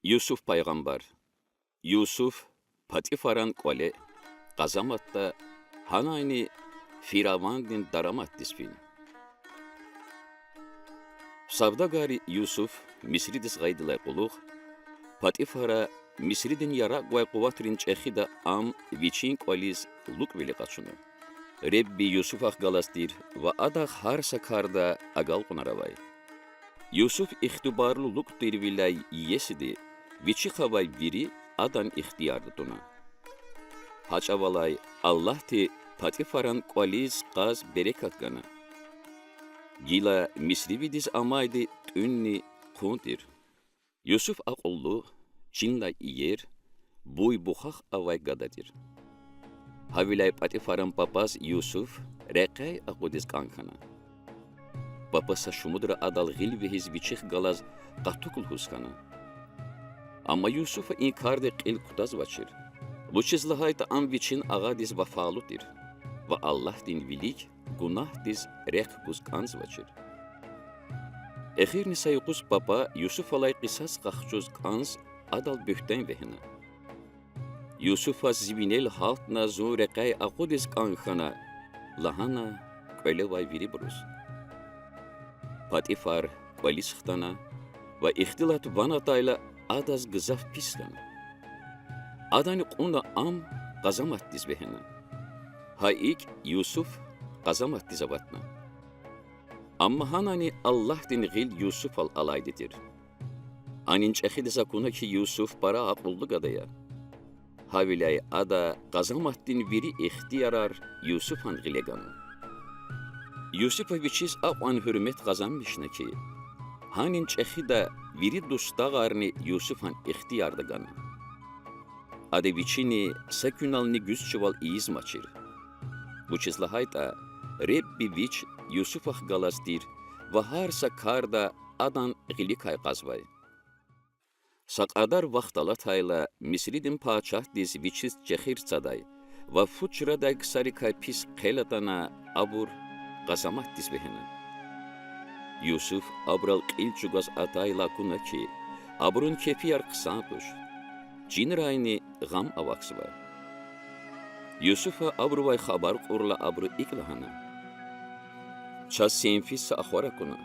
Yusuf paygambar. Yusuf patifaran kole kazamatta hanayni firavandin daramat dispin. Savdagari Yusuf Misridis gaydilay quluq patifara Misridin yara guay quvatrin çexida am vichin qolis luk veli qaçunu. Rebbi Yusuf galastir va ada harsa karda agal qunaravay. Yusuf ixtibarlu luk dirvilay yesidi vichi xavay viri adan ixtiyardı tuna. Haçavalay Allah ti patifaran qolis qaz berekat gana. Gila Misrividis amaydi tünni kuntir. Yusuf aqullu Çinla iyer, buy buxaq avay gadadir. Havilay patifaran papas Yusuf reqay aqudis kankana. Papasa şumudra adal gilvihiz vichih galaz qatukul huskana. Amma Yusufa inkarde qil kutaz vachir. Luchizlahayta am vichin agadis vafalutir. Va Allah din vilik günah diz req guzkanz vachir. Ekhir nisayqus papa Yusuf alay qisas qaxchuz kanz adal bühten vehina. Yusufa zivinel halt na zu reqay aqudis kankhana lahana qvelevay viri brus. Patifar qolis xtana va ixtilat vanatayla adas gzaf pislana. Adani quna am qazamat diz vehina. Haik Yusuf qazamat dizavatna. Amma hanani Allah din gil Yusuf al alaydidir. Anin çexidisa kuna ki Yusuf para aqullu gadaya. Havilay ada qazamat din viri ixtiyarar Yusufan gilegana. Yusufovichis aqan hürmet qazanmışna ki. Hanin çexida viri dustağarni Yusufan ixtiyarda gana. Adevichini sekünalni güzçival izmaçir. Bu çizlahayta Rebbi vich Yusufah galastir va harsa karda adan gilikay qazvay. Saqadar vaqtalatayla Misridin paçah diz vichis çexir saday va fuçraday ksarikay pis qelatana abur qazamat diz behena. Yusuf abral qilçugas atayla kuna ki abrun kefiyar qsanqush. Cinrayni gam avaksva. Yusufa abruvay xabar qurla abru iklahana. Ças senfis akhwara kuna.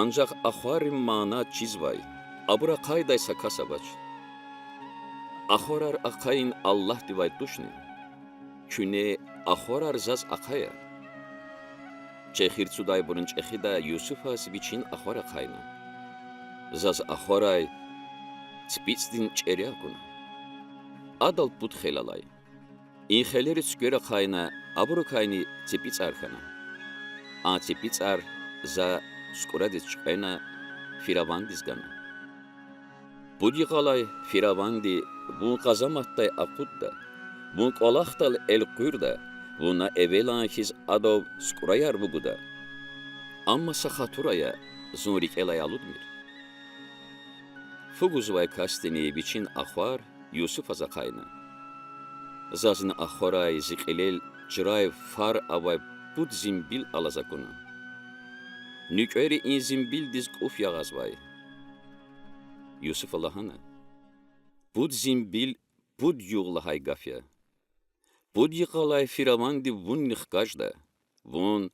Ancaq akhwarim mana çizvay. Abura qaydaysa kasabaç. Akhwarar aqayin Allah divay duşni. Küne akhwarar zaz aqaya. Çexir suday burun çexida Yusufas vichin akhwara qayna. Zaz akhwaray spitsdin çeriya kuna. Adal put xelalay. İn xeleri sköre qayna aburu kayni spits arkana. A spitsar za skuradis çqena firavandis gana. Budi qalay firavandi bun qazamattay aqudda. Bun qolaqtal el qurda. Buna evelankiz adov skurayar buguda. Amma saxaturaya zunrik elay aludmir. Fuguzvay kastini vichin akhwar Yusuf azaqayna. Zazin akhwaray ziqilel jiray far avay bud zimbil alazakuna. Nükeri in zimbil diz quf yağazvay. Yusuf Allahana. Bud zimbil bud yuğlahay gafya. Bud yıqalay firavandi vun nixkajda. Vun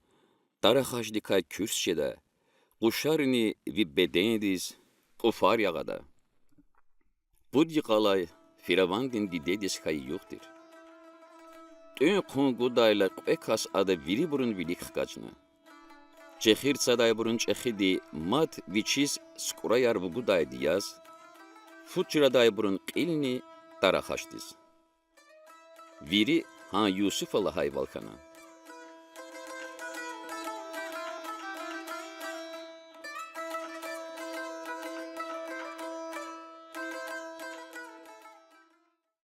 taraxajdikay kürsçeda. Quşarini vi bedendiz qufar yağada. Bud yıqalay firavandin didedis kay yuqtir. Tön qungudayla qekas ada viri burun vilik xkajna. Çexir saday burun çexidi mat vichis skurayar vuguday diyaz. Fuçraday burun qilni taraxaşdiz. Viri ha Yusuf Allah hayvalkana.